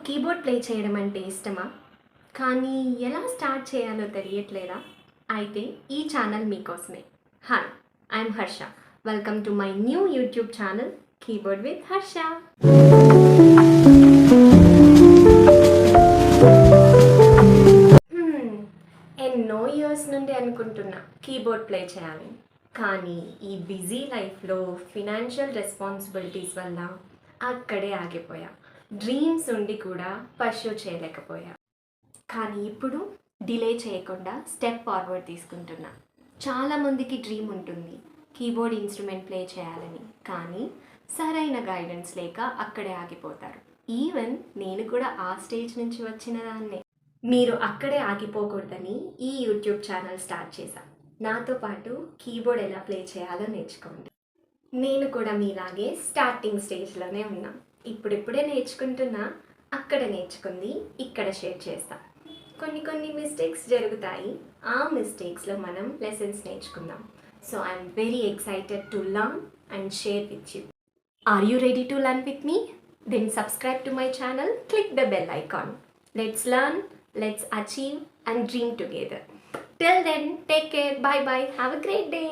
Keyboard play చేయడం అంటే ఇష్టమా? కానీ ఎలా స్టార్ట్ చేయాలో తెలియట్లేదా? అయితే ఈ ఛానల్ మీకోసమే. Hi, I'm Harsha. Welcome to my new YouTube channel keyboard with Harsha. ఎన్నో ఇయర్స్ నుండి అనుకుంటున్నా కీబోర్డ్ ప్లే చేయాలి. కానీ ఈ బిజీ లైఫ్లో ఫినాన్షియల్ రెస్పాన్సిబిలిటీస్ వల్ల అక్కడే ఆగిపోయా. డ్రీమ్స్ ఉండి కూడా పర్స్యూ చేయలేకపోయా. కానీ ఇప్పుడు డిలే చేయకుండా స్టెప్ ఫార్వర్డ్ తీసుకుంటున్నా. చాలామందికి డ్రీమ్ ఉంటుంది కీబోర్డ్ ఇన్స్ట్రుమెంట్ ప్లే చేయాలని, కానీ సరైన గైడెన్స్ లేక అక్కడే ఆగిపోతారు. ఈవెన్ నేను కూడా ఆ స్టేజ్ నుంచి వచ్చిన దాన్నే. మీరు అక్కడే ఆగిపోకూడదని ఈ యూట్యూబ్ ఛానల్ స్టార్ట్ చేశా. నాతో పాటు కీబోర్డ్ ఎలా ప్లే చేయాలో నేర్చుకోండి. నేను కూడా మీలాగే స్టార్టింగ్ స్టేజ్లోనే ఉన్నా. ఇప్పుడిప్పుడే నేర్చుకుంటున్నా. అక్కడ నేర్చుకుంది ఇక్కడ షేర్ చేస్తా. కొన్ని మిస్టేక్స్ జరుగుతాయి. ఆ మిస్టేక్స్లో మనం లెసన్స్ నేర్చుకుందాం. So I'm very excited to learn and share with you. Are you ready to learn with me? Then subscribe to my channel, click the bell icon. Let's learn, let's achieve and dream together. Till then, take care, bye bye, have a great day.